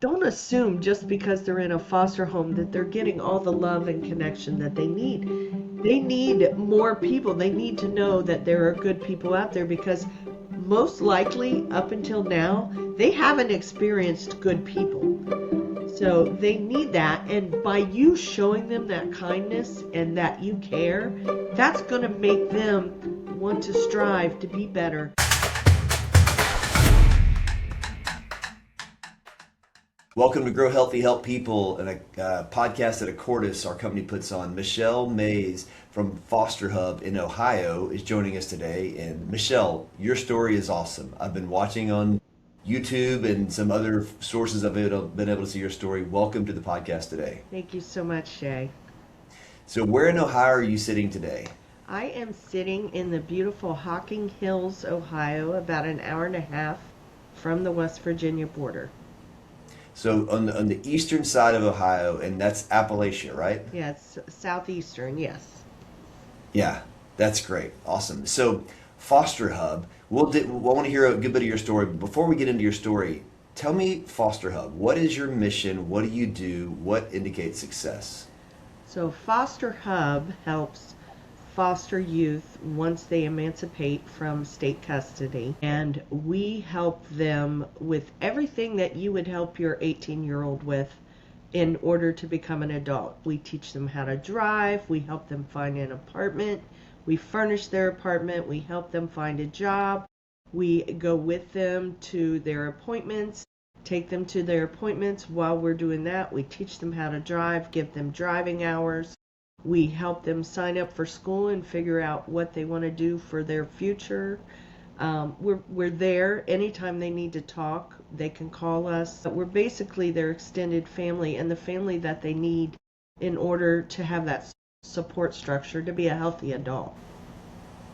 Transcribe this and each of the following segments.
don't assume just because they're in a foster home that they're getting all the love and connection that they need. They need more people. They need to know that there are good people out there because most likely, up until now, they haven't experienced good people. So they need that. And by you showing them that kindness and that you care, that's going to make them want to strive to be better. Welcome to Grow Healthy, Help People, and a podcast that Accordis, our company, puts on. Michelle Mays from Foster Hub in Ohio is joining us today. And Michelle, your story is awesome. I've been watching on YouTube and some other sources. I've been able to see your story. Welcome to the podcast today. Thank you so much, Shay. So where in Ohio are you sitting today? I am sitting in the beautiful Hocking Hills, Ohio, about an hour and a half from the West Virginia border. So on the eastern side of Ohio, and that's Appalachia, right? Yeah, it's southeastern, yes. Yeah, that's great. Awesome. So Foster Hub, we'll want to hear a good bit of your story. But before we get into your story, tell me Foster Hub. What is your mission? What do you do? What indicates success? So Foster Hub helps foster youth once they emancipate from state custody. And we help them with everything that you would help your 18-year-old with in order to become an adult. We teach them how to drive. We help them find an apartment. We furnish their apartment. We help them find a job. We go with them to their appointments, take them to their appointments. While we're doing that, we teach them how to drive, give them driving hours. We help them sign up for school and figure out what they want to do for their future. We're there anytime they need to talk. They can call us. We're basically their extended family and the family that they need in order to have that support structure to be a healthy adult.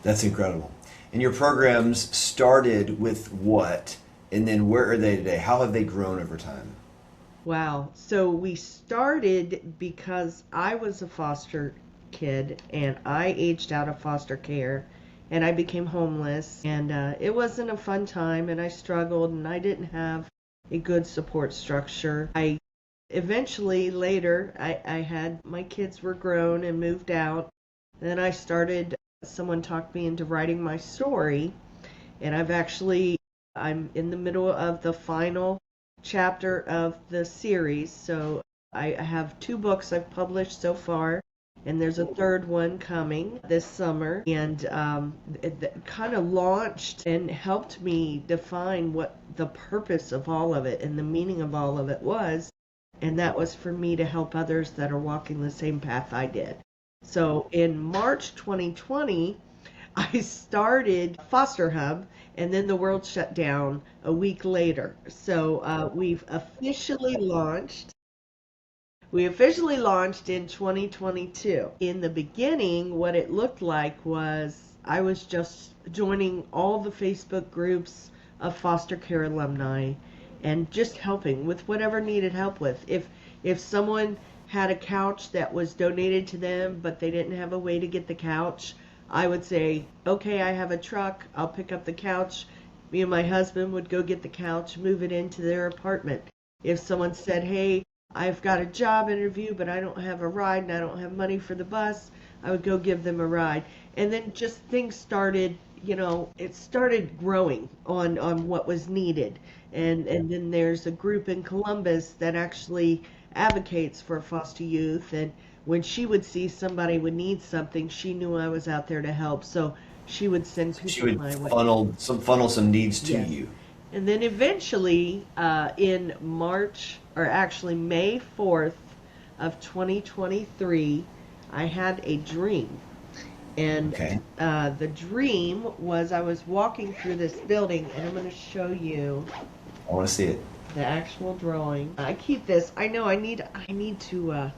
That's incredible. And your programs started with what? And then where are they today? How have they grown over time? Wow. So we started because I was a foster kid and I aged out of foster care and I became homeless and it wasn't a fun time and I struggled and I didn't have a good support structure. I eventually later I had my kids were grown and moved out. Then I started, someone talked me into writing my story and I'm in the middle of the final chapter of the series. So I have 2 books I've published so far, and there's a third one coming this summer. And it kind of launched and helped me define what the purpose of all of it and the meaning of all of it was. And that was for me to help others that are walking the same path I did. So in March 2020, I started Foster Hub, and then the world shut down a week later. So we've officially launched. We officially launched in 2022. In the beginning, what it looked like was I was just joining all the Facebook groups of foster care alumni and just helping with whatever needed help with. If someone had a couch that was donated to them, but they didn't have a way to get the couch, I would say, okay, I have a truck, I'll pick up the couch. Me and my husband would go get the couch, move it into their apartment. If someone said, hey, I've got a job interview, but I don't have a ride and I don't have money for the bus, I would go give them a ride. And then just things started, it started growing on what was needed. And then there's a group in Columbus that actually advocates for foster youth, and when she would see somebody would need something, she knew I was out there to help, so she would send She people would my way. funnel some needs to Yes. you. And then eventually, in March, or actually May 4th of 2023, I had a dream. And Okay. the dream was I was walking through this building, and I'm going to show you I want to see it. the actual drawing. I keep this. I know I need to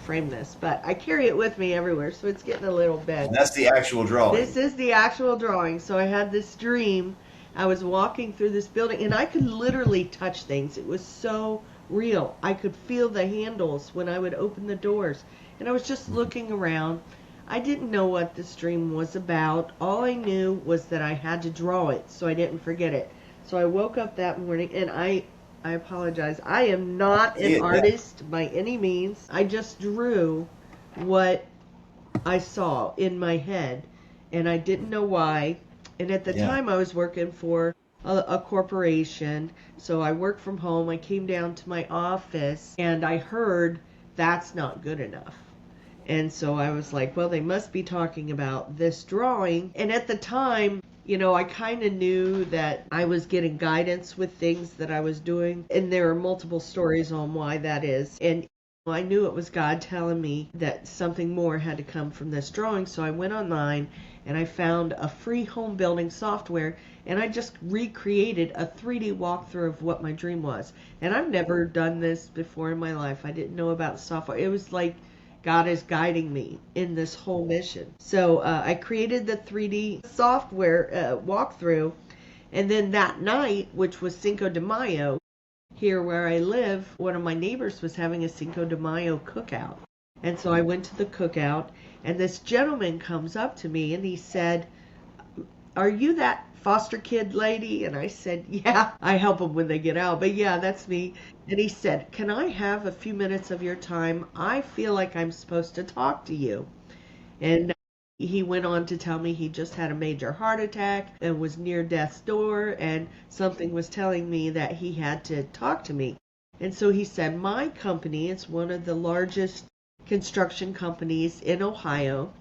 frame this, but I carry it with me everywhere, so it's getting a little bit. And that's the actual drawing. This is the actual drawing. So I had this dream. I was walking through this building, and I could literally touch things. It was so real. I could feel the handles when I would open the doors, and I was just looking around. I didn't know what this dream was about. All I knew was that I had to draw it so I didn't forget it. So I woke up that morning and I I apologize. I am not See an it, yeah. artist by any means. I just drew what I saw in my head, and I didn't know why. And at the Yeah. time, I was working for a corporation, so I worked from home. I came down to my office, and I heard that's not good enough. And so I was like, well, they must be talking about this drawing. And at the time, I kind of knew that I was getting guidance with things that I was doing. And there are multiple stories on why that is. And I knew it was God telling me that something more had to come from this drawing. So I went online and I found a free home building software, and I just recreated a 3D walkthrough of what my dream was. And I've never done this before in my life. I didn't know about software. It was like God is guiding me in this whole mission. So I created the 3D software walkthrough, and then that night, which was Cinco de Mayo, here where I live, one of my neighbors was having a Cinco de Mayo cookout. And so I went to the cookout, and this gentleman comes up to me and he said, "Are you that foster kid lady?" And I said, "Yeah, I help them when they get out, but yeah, that's me." And he said, "Can I have a few minutes of your time? I feel like I'm supposed to talk to you." And he went on to tell me he just had a major heart attack and was near death's door, and something was telling me that he had to talk to me. And so he said, "My company is one of the largest construction companies in Ohio,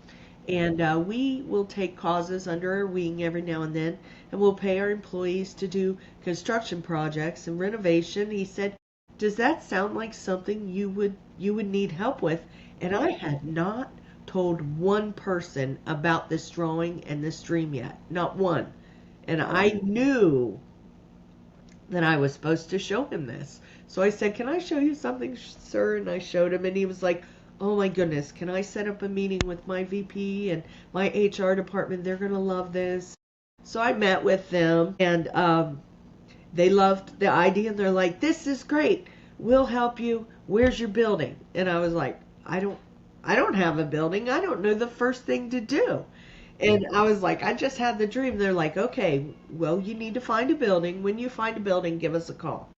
and we will take causes under our wing every now and then, and we'll pay our employees to do construction projects and renovation." He said, "Does that sound like something you would need help with?" And I had not told one person about this drawing and this dream yet, not one. And I knew that I was supposed to show him this. So I said, "Can I show you something, sir?" And I showed him, and he was like, "Oh my goodness, can I set up a meeting with my VP and my HR department? They're going to love this." So I met with them, and they loved the idea, and they're like, "This is great. We'll help you. Where's your building?" And I was like, I don't have a building. I don't know the first thing to do." And I was like, "I just had the dream." They're like, "Okay, well, you need to find a building. When you find a building, give us a call."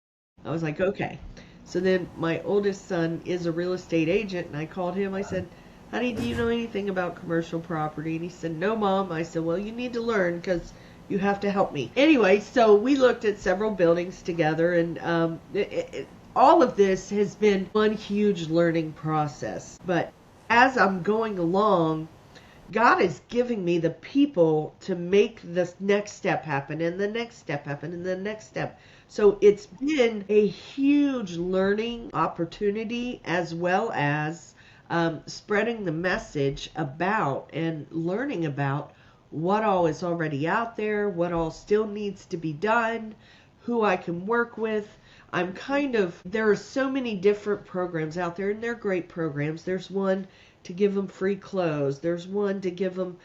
I was like, "Okay." So then my oldest son is a real estate agent, and I called him. I said, "Honey, do you know anything about commercial property?" And he said, "No, Mom." I said, "Well, you need to learn because you have to help me." Anyway, so we looked at several buildings together, and all of this has been one huge learning process. But as I'm going along, God is giving me the people to make this next step happen, and the next step happen, and the next step. So it's been a huge learning opportunity, as well as spreading the message about and learning about what all is already out there, what all still needs to be done, who I can work with. There are so many different programs out there, and they're great programs. There's one to give them free clothes. There's one to give them,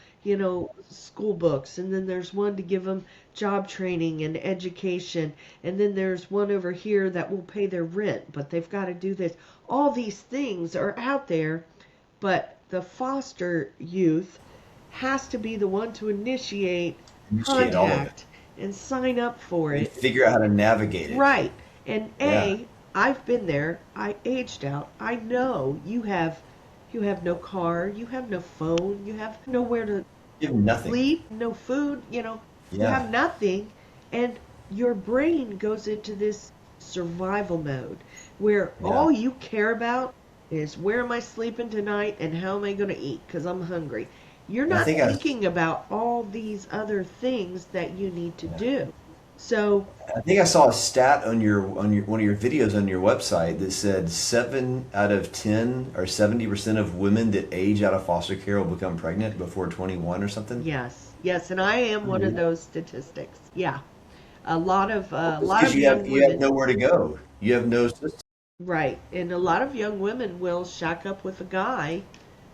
school books. And then there's one to give them job training and education. And then there's one over here that will pay their rent, but they've got to do this. All these things are out there, but the foster youth has to be the one to initiate Initiate all of it. contact and sign up for And it. figure out how to navigate it. Right. And Yeah. I've been there. I aged out. I know you have no car, you have no phone, you have nowhere to You have nothing. sleep, no food, you Yeah. have nothing, and your brain goes into this survival mode where Yeah. all you care about is, where am I sleeping tonight and how am I going to eat because I'm hungry. You're I not think I, thinking about all these other things that you need to do. So, I think I saw a stat on your one of your videos on your website that said 7 out of 10 or 70% of women that age out of foster care will become pregnant before 21 or something. yes, and I am one of those statistics. Yeah. A lot of Because you young have women. nowhere to go. You have no system. Right. And a lot of young women will shack up with a guy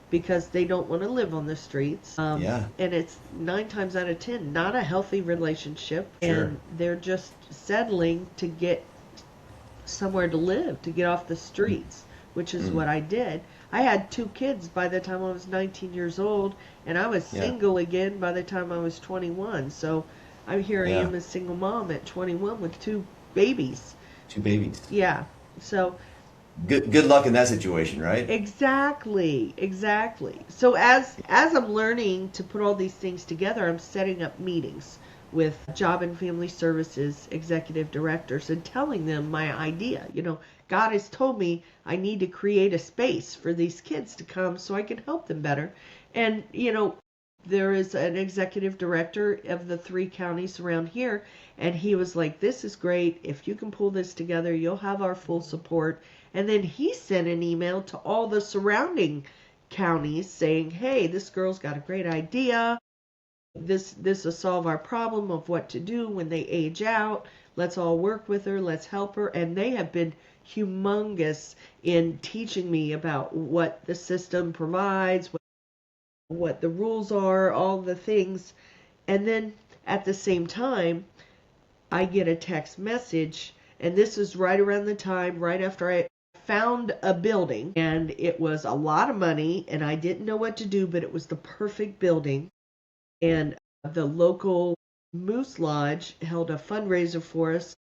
because they don't want to live on the streets. Yeah. And it's 9 times out of 10 not a healthy relationship. Sure. And they're just settling to get somewhere to live, to get off the streets, which is what I did. I had 2 kids by the time I was 19 years old, and I was Yeah. single again by the time I was 21. So I'm here I Yeah. am a single mom at 21 with 2 babies. Two babies. Yeah. So Good luck in that situation, right? exactly, exactly. So as I'm learning to put all these things together, I'm setting up meetings with Job and Family Services executive directors and telling them my idea. God has told me I need to create a space for these kids to come so I can help them better. And there is an executive director of the 3 counties around here, and he was like, "This is great. If you can pull this together, you'll have our full support." And then he sent an email to all the surrounding counties saying, "Hey, this girl's got a great idea. This will solve our problem of what to do when they age out. Let's all work with her. Let's help her." And they have been humongous in teaching me about what the system provides, what the rules are, all the things. And then at the same time, I get a text message, and this is right around the time, right after I found a building, and it was a lot of money, and I didn't know what to do, but it was the perfect building. And the local Moose Lodge held a fundraiser for us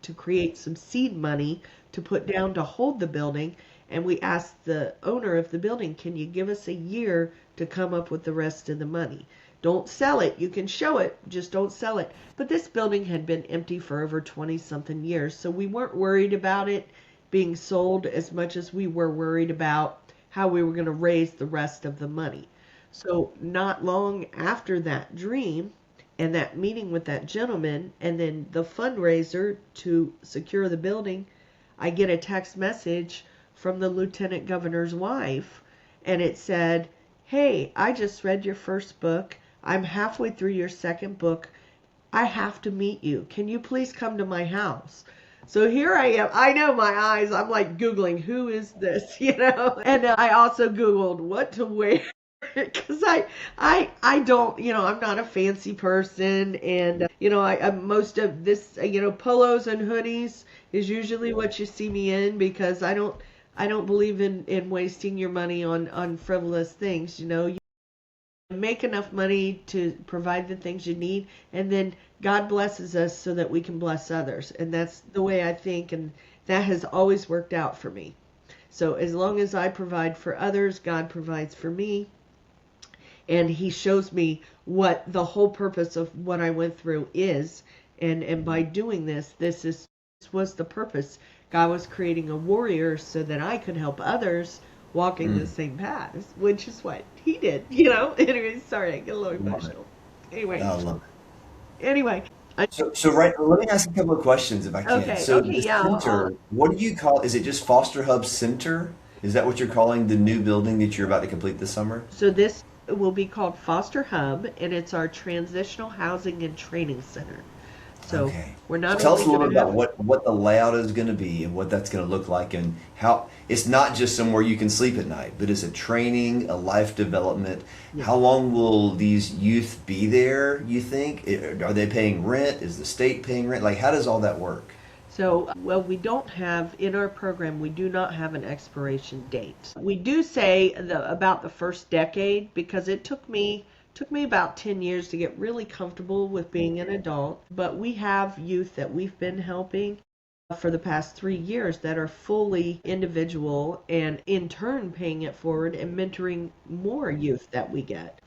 to create some seed money to put down to hold the building. And we asked the owner of the building, "Can you give us a year to come up with the rest of the money? Don't sell it. You can show it, just don't sell it." But this building had been empty for over 20 something years, so we weren't worried about it being sold as much as we were worried about how we were going to raise the rest of the money. So not long after that dream and that meeting with that gentleman and then the fundraiser to secure the building, I get a text message from the lieutenant governor's wife, and it said, "Hey, I just read your first book. I'm halfway through your second book. I have to meet you. Can you please come to my house?" So here I am. I know my eyes. I'm like Googling, who is this, And I also Googled what to wear because I don't, I'm not a fancy person, and I most of this, polos and hoodies is usually what you see me in because I don't believe in wasting your money on frivolous things. You make enough money to provide the things you need, and then God blesses us so that we can bless others, and that's the way I think, and that has always worked out for me. So as long as I provide for others, God provides for me, and he shows me what the whole purpose of what I went through is. And by doing this was the purpose. God was creating a warrior so that I could help others walking the same paths, which is what he did. Anyway, sorry, I get a little Love it. emotional. Anyway, I love anyway. So right, let me ask a couple of questions if I can. Okay, So okay, the yeah. center, what do you call, is it just Foster Hub Center? Is that what you're calling the new building that you're about to complete this summer? So this will be called Foster Hub, and it's our transitional housing and training center. So Okay. we're So not tell us only a little going bit to about have what the layout is going to be and what that's going to look like and how it's not just somewhere you can sleep at night, but it's a training, a life development. yes. How long will these youth be there, you think? Are they paying rent? Is the state paying rent? Like, how does all that work? So, well, we don't have in our program, we do not have an expiration date. We do say about the first decade because it took me about 10 years to get really comfortable with being an adult, but we have youth that we've been helping for the past 3 years that are fully individual and in turn paying it forward and mentoring more youth that we get.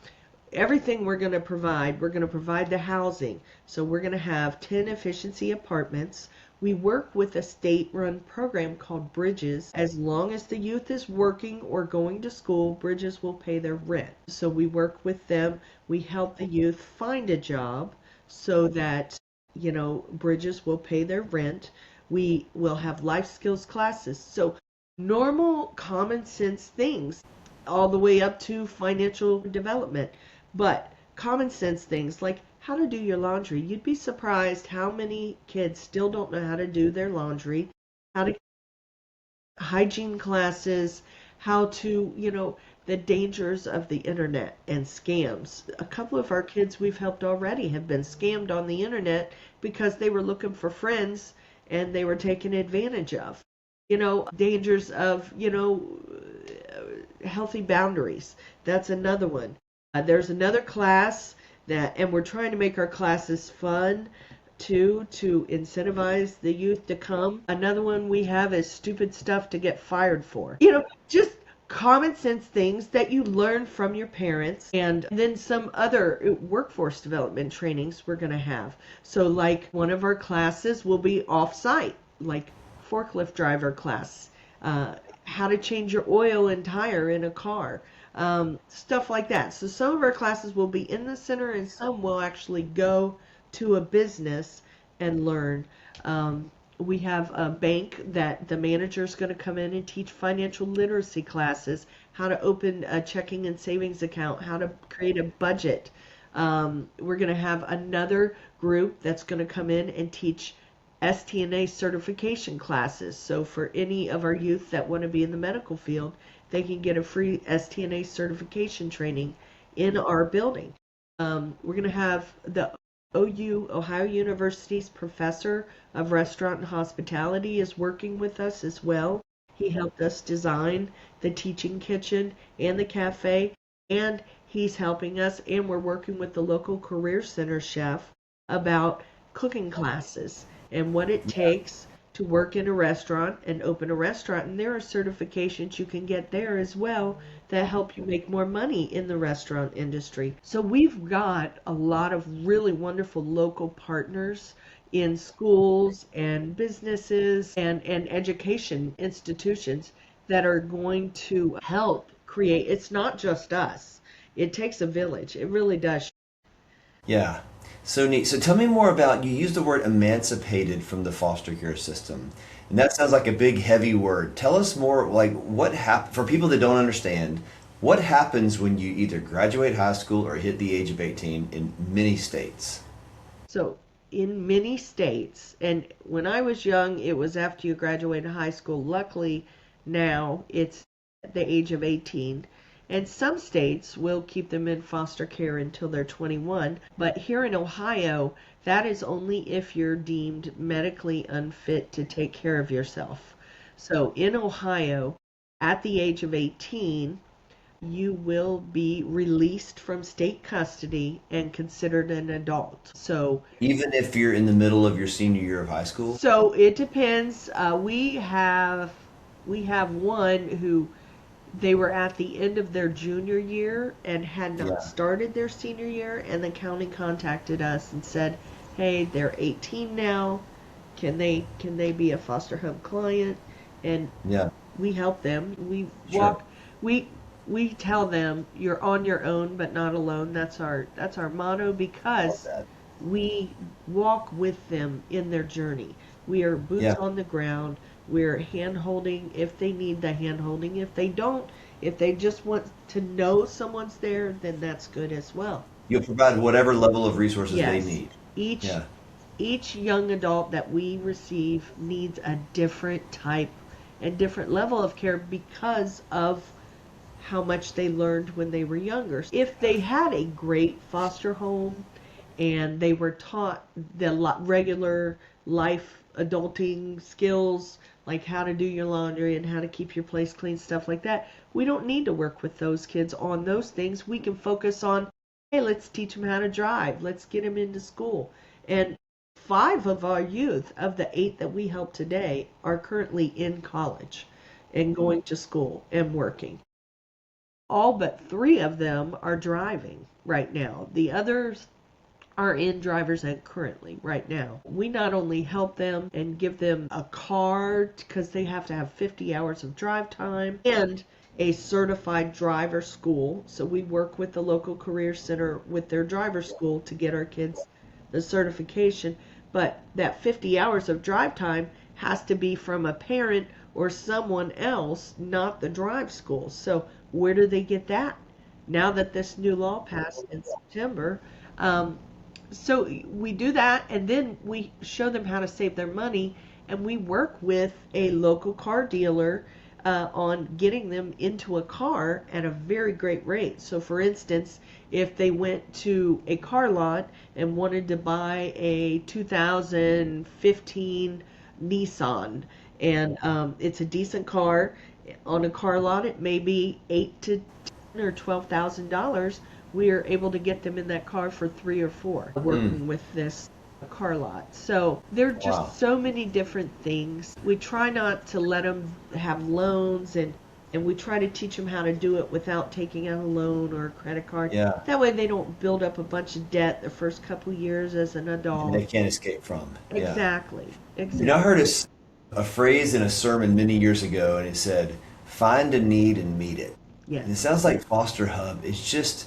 Everything we're going to provide the housing. So we're going to have 10 efficiency apartments. We work with a state-run program called Bridges. As long as the youth is working or going to school, Bridges will pay their rent. So we work with them. We help the youth find a job so that, Bridges will pay their rent. We will have life skills classes. So normal common sense things all the way up to financial development. But common sense things like how to do your laundry. You'd be surprised how many kids still don't know how to do their laundry, how to hygiene classes, how to, the dangers of the internet and scams. A couple of our kids we've helped already have been scammed on the internet because they were looking for friends and they were taken advantage of. Dangers of, healthy boundaries. That's another one. There's another class and we're trying to make our classes fun too, to incentivize the youth to come. Another one we have is stupid stuff to get fired for. Just common sense things that you learn from your parents, and then some other workforce development trainings we're going to have. So like one of our classes will be off-site, like forklift driver class, how to change your oil and tire in a car, stuff like that. So some of our classes will be in the center and some will actually go to a business and learn. We have a bank that the manager is going to come in and teach financial literacy classes, how to open a checking and savings account, how to create a budget. We're going to have another group that's going to come in and teach STNA certification classes. So for any of our youth that want to be in the medical field, they can get a free STNA certification training in our building. We're going to have the OU, Ohio University's professor of restaurant and hospitality is working with us as well. He helped us design the teaching kitchen and the cafe, and he's helping us, and we're working with the local career center chef about cooking classes and what it takes to work in a restaurant and open a restaurant. And there are certifications you can get there as well that help you make more money in the restaurant industry. So we've got a lot of really wonderful local partners in schools and businesses and education institutions that are going to help create. It's not just us. It takes a village. It really does. Yeah. So neat. So tell me more about, you used the word emancipated from the foster care system. And that sounds like a big, heavy word. Tell us more, like what happened, for people that don't understand, what happens when you either graduate high school or hit the age of 18 in many states? So in many states, and when I was young, it was after you graduated high school. Luckily, now it's at the age of 18. And some states will keep them in foster care until they're 21. But here in Ohio, that is only if you're deemed medically unfit to take care of yourself. So in Ohio, at the age of 18, you will be released from state custody and considered an adult. So Even if you're in the middle of your senior year of high school? it depends. We have one who, they were at the end of their junior year and had Yeah. not started their senior year, and the county contacted us and said, "Hey, they're 18 now. Can they be a foster hub client?" And Yeah. we help them. Sure. We tell them you're on your own but not alone. That's our motto, Love because that. we walk with them in their journey. We are boots Yeah. on the ground. We're hand holding if they need the hand holding. If they don't, if they just want to know someone's there, then that's good as well. You'll provide whatever level of resources they Yes. need. Each Yeah. each young adult that we receive needs a different type and different level of care because of how much they learned when they were younger. If they had a great foster home and they were taught the regular life adulting skills, like how to do your laundry and how to keep your place clean, stuff like that, we don't need to work with those kids on those things. We can focus on, hey, let's teach them how to drive. Let's get them into school. And 5 of our youth, of the 8 that we help today, are currently in college and going to school and working. All but 3 of them are driving right now. The others are in driver's ed currently right now. We not only help them and give them a card because they have to have 50 hours of drive time and a certified driver school. So we work with the local career center with their driver school to get our kids the certification. But that 50 hours of drive time has to be from a parent or someone else, not the drive school. So where do they get that? Now that this new law passed in September, so we do that, and then we show them how to save their money, and we work with a local car dealer on getting them into a car at a very great rate. So for instance, if they went to a car lot and wanted to buy a 2015 Nissan, and it's a decent car, on a car lot it may be $8 to $10 or $12,000, we are able to get them in that car for 3 or 4, Mm. working with this car lot. So there are Wow. just so many different things. We try not to let them have loans, and we try to teach them how to do it without taking out a loan or a credit card. Yeah. That way they don't build up a bunch of debt the first couple years as an And adult. they can't escape from. Yeah. Exactly. I Exactly. heard a phrase in a sermon many years ago, and it said, "Find a need and meet it." And it Yes. sounds like Foster Hub is just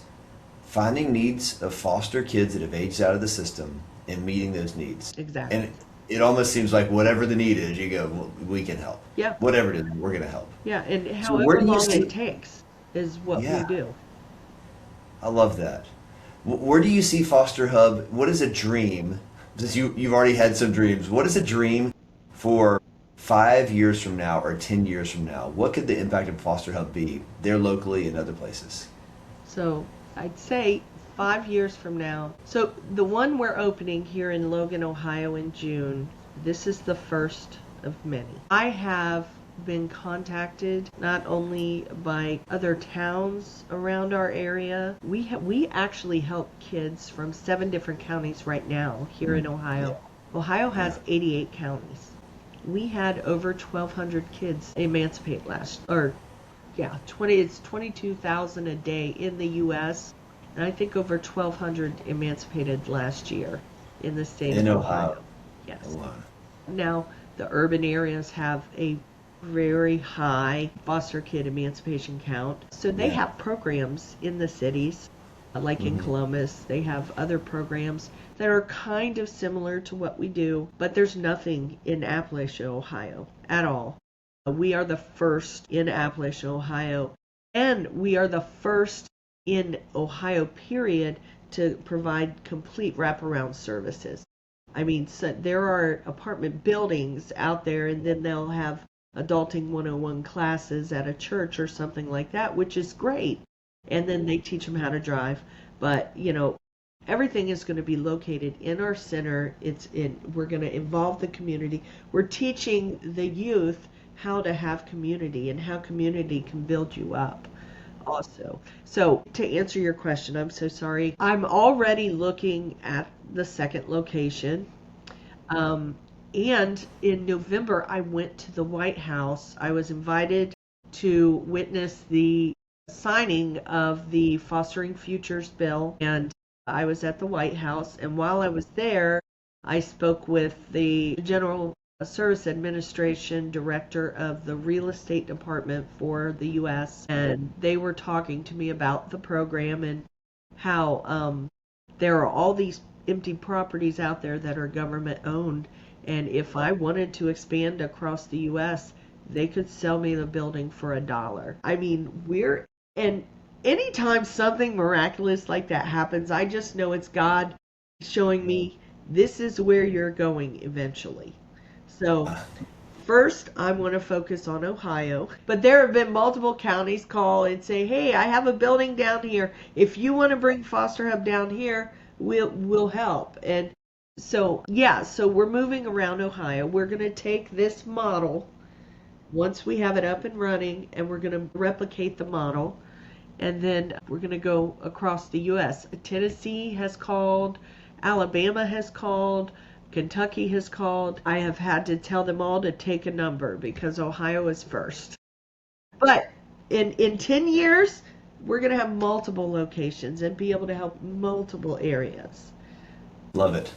finding needs of foster kids that have aged out of the system and meeting those needs. And Exactly. it almost seems like whatever the need is, you go, "Well, we can help. Yeah. Whatever it is, we're going to help." Yeah. And So where however do you long it see? takes is what we Yeah, do. I love that. Where do you see Foster Hub? What is a dream? Since you've already had some dreams, what is a dream for 5 years from now or 10 years from now? What could the impact of Foster Hub be there locally and other places? So I'd say 5 years from now. So the one we're opening here in Logan, Ohio in June, this is the first of many. I have been contacted not only by other towns around our area. We actually help kids from 7 different counties right now here in Yeah, Ohio. Ohio yeah. has 88 counties. We had over 1,200 kids emancipate last, or yeah, it's 22,000 a day in the U.S. And I think over 1,200 emancipated last year in the state In of Ohio Ohio. Yes. alone. Now, the urban areas have a very high foster kid emancipation count. So they Yeah. have programs in the cities, like in Hmm. Columbus. They have other programs that are kind of similar to what we do, but there's nothing in Appalachia, Ohio at all. We are the first in Appalachia, Ohio, and we are the first in Ohio, period, to provide complete wraparound services. I mean, so there are apartment buildings out there, and then they'll have Adulting 101 classes at a church or something like that, which is great. And then they teach them how to drive. But, everything is going to be located in our center. We're going to involve the community. We're teaching the youth how to have community and how community can build you up also. So to answer your question, I'm so sorry. I'm already looking at the second location. Um, and in November, I went to the White House. I was invited to witness the signing of the Fostering Futures bill, and I was at the White House. And while I was there, I spoke with the General Service Administration Director of the Real Estate Department for the U.S., and they were talking to me about the program and how there are all these empty properties out there that are government owned. And if I wanted to expand across the US, they could sell me the building for $1. I mean, and anytime something miraculous like that happens, I just know it's God showing me this is where you're going eventually. So first, I want to focus on Ohio, but there have been multiple counties call and say, "Hey, I have a building down here. If you want to bring Foster Hub down here, we'll help." And so, yeah, so we're moving around Ohio. We're going to take this model once we have it up and running, and we're going to replicate the model, and then we're going to go across the U.S. Tennessee has called, Alabama has called, Kentucky has called. I have had to tell them all to take a number because Ohio is first. But in 10 years, we're going to have multiple locations and be able to help multiple areas. Love it.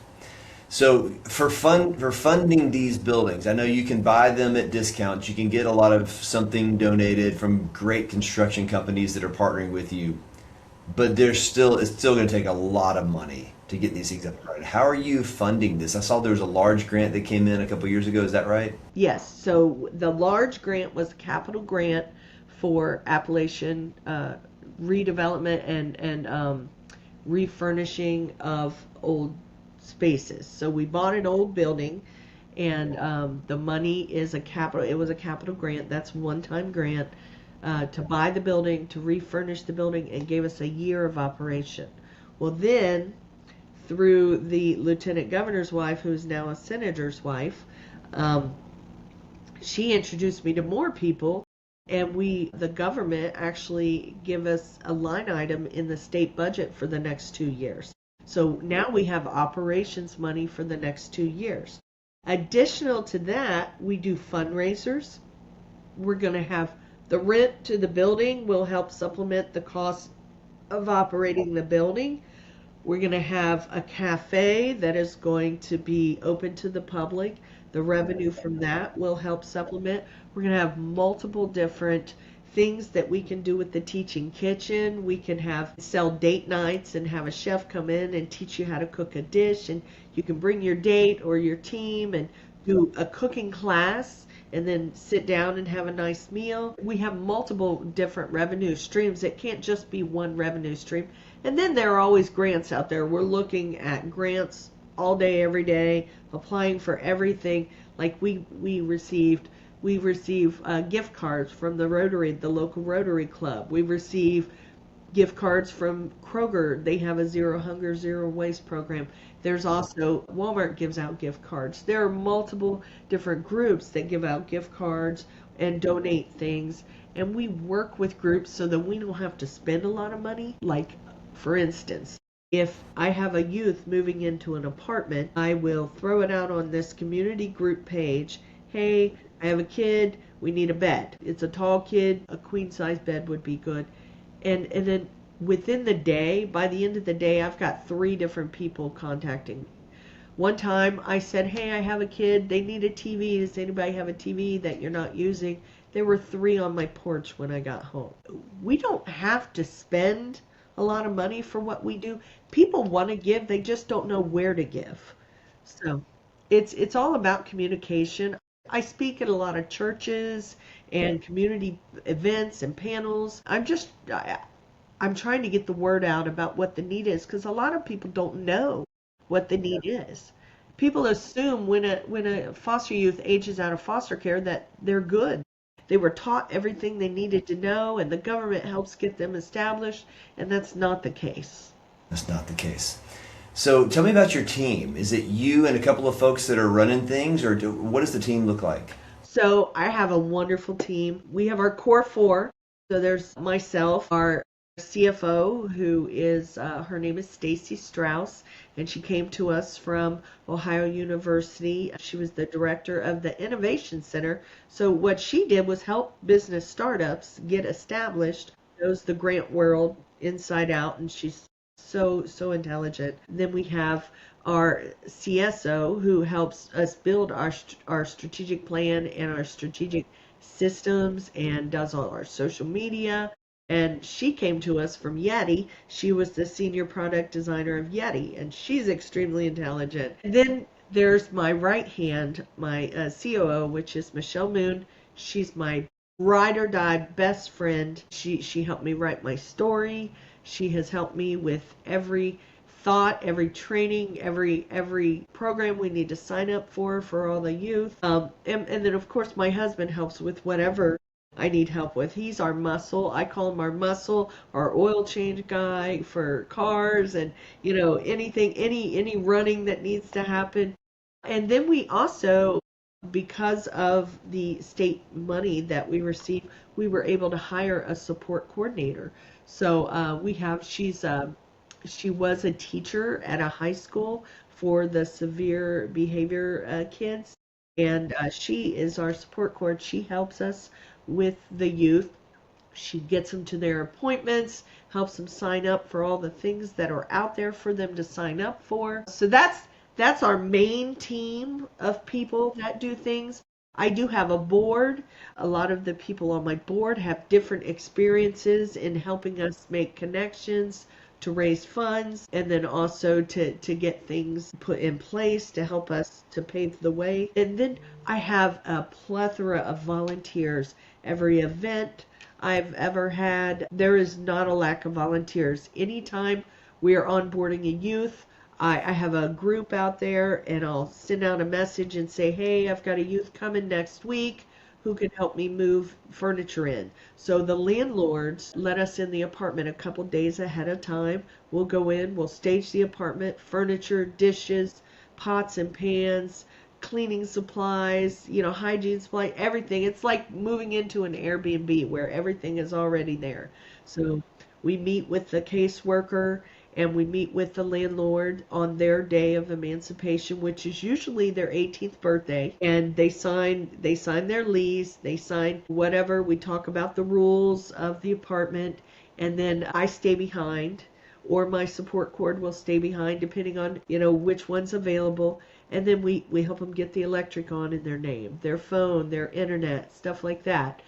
So for funding these buildings, I know you can buy them at discounts. You can get a lot of something donated from great construction companies that are partnering with you, but it's still going to take a lot of money to get these things up and running. How are you funding this? I saw there was a large grant that came in a couple years ago. Is that right? Yes, so the large grant was a capital grant for Appalachian redevelopment and refurnishing of old spaces. So we bought an old building, and the money is a capital. It was a capital grant. That's one-time grant to buy the building, to refurnish the building, and gave us a year of operation. Well, then through the lieutenant governor's wife, who is now a senator's wife, um, she introduced me to more people, and the government actually give us a line item in the state budget for the next 2 years. So now we have operations money for the next 2 years. Additional to that, we do fundraisers. We're going to have the rent to the building will help supplement the cost of operating the building. We're going to have a cafe that is going to be open to the public. The revenue from that will help supplement. We're going to have multiple different things that we can do with the teaching kitchen. We can have sell date nights and have a chef come in and teach you how to cook a dish, and you can bring your date or your team and do a cooking class and then sit down and have a nice meal. We have multiple different revenue streams. It can't just be one revenue stream. And then there are always grants out there. We're looking at grants all day, every day, applying for everything. Like we receive gift cards from the Rotary, the local Rotary Club. We receive gift cards from Kroger. They have a Zero Hunger, Zero Waste program. There's also Walmart gives out gift cards. There are multiple different groups that give out gift cards and donate things. And we work with groups so that we don't have to spend a lot of money. Like, for instance, if I have a youth moving into an apartment, I will throw it out on this community group page. Hey, I have a kid, we need a bed. It's a tall kid, a queen size bed would be good. And then within the day, by the end of the day, I've got 3 different people contacting me. One time I said, hey, I have a kid, they need a TV. Does anybody have a TV that you're not using? There were 3 on my porch when I got home. We don't have to spend a lot of money for what we do. People want to give, they just don't know where to give. So it's all about communication. I speak at a lot of churches and community events and panels. I'm trying to get the word out about what the need is, because a lot of people don't know what the need is. People assume when a foster youth ages out of foster care that they're good. They were taught everything they needed to know, and the government helps get them established, and that's not the case. That's not the case. So tell me about your team. Is it you and a couple of folks that are running things, or what does the team look like? So I have a wonderful team. We have our core 4. So there's myself, our CFO, who is, her name is Stacy Strauss, and she came to us from Ohio University. She was the director of the Innovation Center. So what she did was help business startups get established, knows the grant world inside out, and she's so intelligent. Then we have our CSO, who helps us build our strategic plan and our strategic systems and does all our social media. And she came to us from Yeti. She was the senior product designer of Yeti, and she's extremely intelligent. And then there's my right hand, my COO, which is Michelle Moon. She's my ride or die best friend. She helped me write my story. She has helped me with every thought, every training, every program we need to sign up for all the youth. And then of course my husband helps with whatever I need help with. He's our muscle. I call him our muscle, our oil change guy for cars, and anything, any running that needs to happen. And then we also, because of the state money that we receive, we were able to hire a support coordinator. So she was a teacher at a high school for the severe behavior kids, and she is our support coordinator. She helps us with the youth. She gets them to their appointments, helps them sign up for all the things that are out there for them to sign up for. So that's our main team of people that do things. I do have a board. A lot of the people on my board have different experiences in helping us make connections to raise funds, and then also to get things put in place to help us to pave the way. And then I have a plethora of volunteers. Every event I've ever had, there is not a lack of volunteers. Anytime we are onboarding a youth, I have a group out there, and I'll send out a message and say, hey, I've got a youth coming next week who can help me move furniture in. So the landlords let us in the apartment a couple days ahead of time. We'll go in, we'll stage the apartment, furniture, dishes, pots and pans, cleaning supplies, hygiene supply, everything. It's like moving into an Airbnb where everything is already there. So we meet with the caseworker, and we meet with the landlord on their day of emancipation, which is usually their 18th birthday, and they sign their lease, they sign whatever. We talk about the rules of the apartment, and then I stay behind, or my support cord will stay behind depending on which one's available. And then we help them get the electric on in their name, their phone, their internet, stuff like that.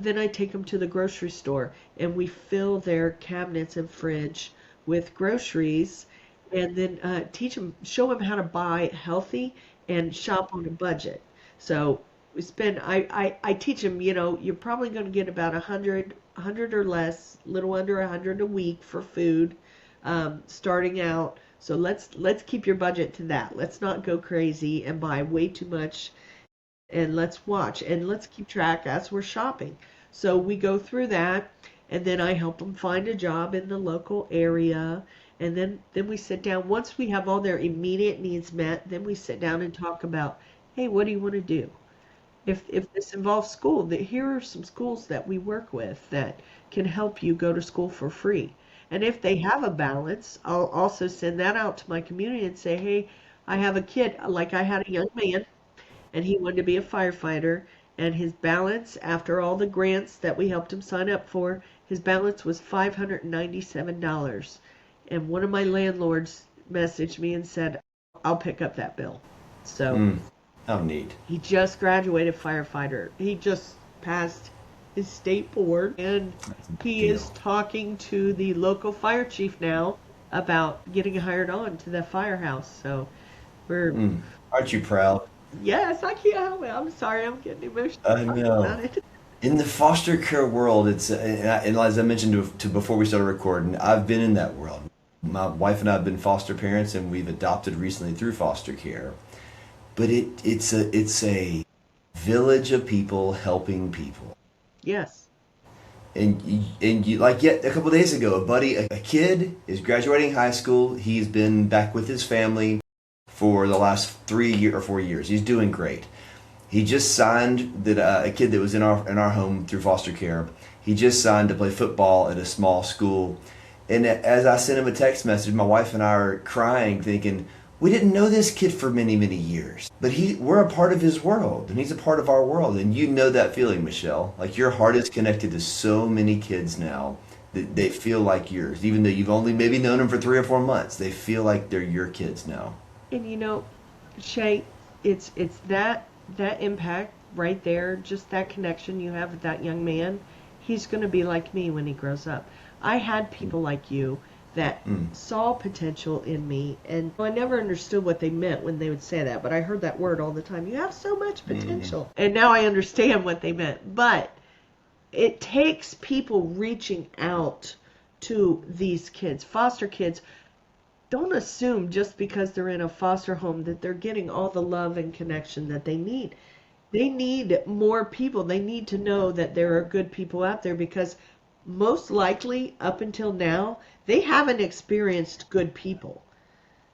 Then I take them to the grocery store and we fill their cabinets and fridge with groceries, and then show them how to buy healthy and shop on a budget. So I teach them, you're probably going to get about 100 or less, little under 100 a week for food, starting out. So let's keep your budget to that. Let's not go crazy and buy way too much, and let's watch and let's keep track as we're shopping. So we go through that, and then I help them find a job in the local area, and then we sit down. Once we have all their immediate needs met, then we sit down and talk about, hey, what do you want to do? If this involves school, here are some schools that we work with that can help you go to school for free. And if they have a balance, I'll also send that out to my community and say, hey, I have a kid, like I had a young man, and he wanted to be a firefighter, and his balance, after all the grants that we helped him sign up for, his balance was $597. And one of my landlords messaged me and said, I'll pick up that bill. So How neat. he just graduated firefighter. He just passed his state board, and he is talking to the local fire chief now about getting hired on to the firehouse. So we're Aren't you proud? yes, I can't help it. I'm sorry, I'm getting emotional I talking know. about it. In the foster care world, and as I mentioned before we started recording, I've been in that world. My wife and I have been foster parents, and we've adopted recently through foster care. But it's a village of people helping people. Yes. And you like yet a couple days ago, a kid is graduating high school. He's been back with his family for the last 4 years. He's doing great. He just signed that a kid that was in our home through foster care. He just signed to play football at a small school. And as I sent him a text message, my wife and I are crying, thinking, we didn't know this kid for many, many years, but we're a part of his world, and he's a part of our world. And you know that feeling, Michelle. Like your heart is connected to so many kids now that they feel like yours, even though you've only maybe known them for 3 or 4 months. They feel like they're your kids now. And Shay, it's that impact right there, just that connection you have with that young man. He's going to be like me when he grows up. I had people like you that saw potential in me, and I never understood what they meant when they would say that, but I heard that word all the time. You have so much potential. And now I understand what they meant. But it takes people reaching out to these kids, foster kids. Don't assume just because they're in a foster home that they're getting all the love and connection that they need. They need more people. They need to know that there are good people out there, because most likely up until now, they haven't experienced good people.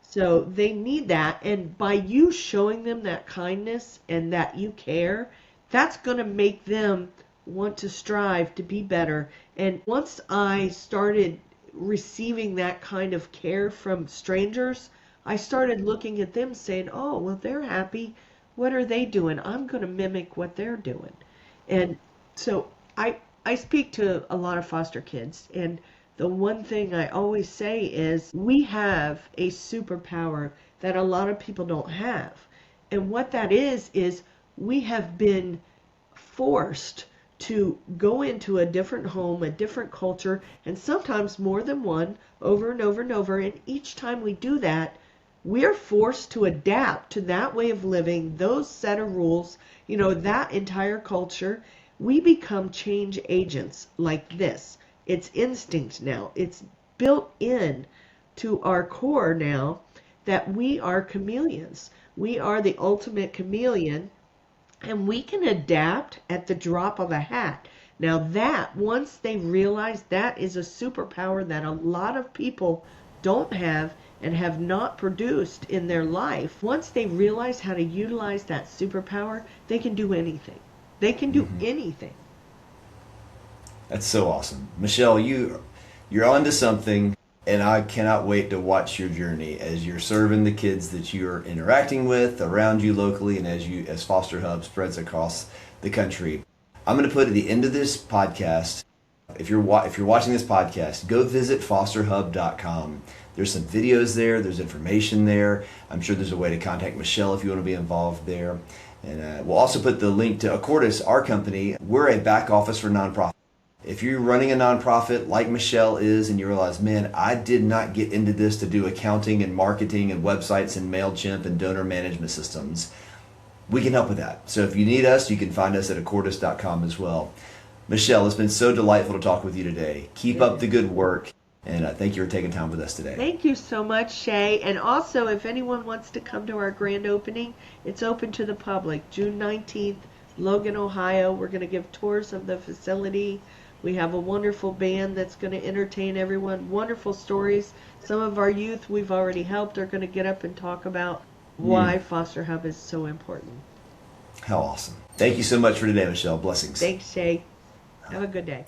So they need that. And by you showing them that kindness and that you care, that's going to make them want to strive to be better. And once I started receiving that kind of care from strangers, I started looking at them saying, oh, well, they're happy. What are they doing? I'm going to mimic what they're doing. And so I speak to a lot of foster kids, and the one thing I always say is we have a superpower that a lot of people don't have. And what that is we have been forced to go into a different home, a different culture, and sometimes more than one, over and over and over. And each time we do that, we're forced to adapt to that way of living, those set of rules, that entire culture. We become change agents like this. It's instinct now. It's built in to our core now that we are chameleons. We are the ultimate chameleon, and we can adapt at the drop of a hat. Now that, once they realize that is a superpower that a lot of people don't have and have not produced in their life, once they realize how to utilize that superpower, they can do anything. They can do anything. That's so awesome. Michelle, you're onto something. And I cannot wait to watch your journey as you're serving the kids that you're interacting with around you locally, and as Foster Hub spreads across the country. I'm going to put at the end of this podcast, if you're watching this podcast, go visit fosterhub.com. There's some videos there. There's information there. I'm sure there's a way to contact Michelle if you want to be involved there. And we'll also put the link to Accordis, our company. We're a back office for nonprofits. If you're running a nonprofit like Michelle is and you realize, man, I did not get into this to do accounting and marketing and websites and MailChimp and donor management systems, we can help with that. So if you need us, you can find us at accordis.com as well. Michelle, it's been so delightful to talk with you today. Keep up the good work, and thank you for taking time with us today. Thank you so much, Shay. And also, if anyone wants to come to our grand opening, it's open to the public. June 19th, Logan, Ohio. We're going to give tours of the facility. We have a wonderful band that's going to entertain everyone. Wonderful stories. Some of our youth we've already helped are going to get up and talk about why Foster Hub is so important. How awesome. Thank you so much for today, Michelle. Blessings. Thanks, Shay. Have a good day.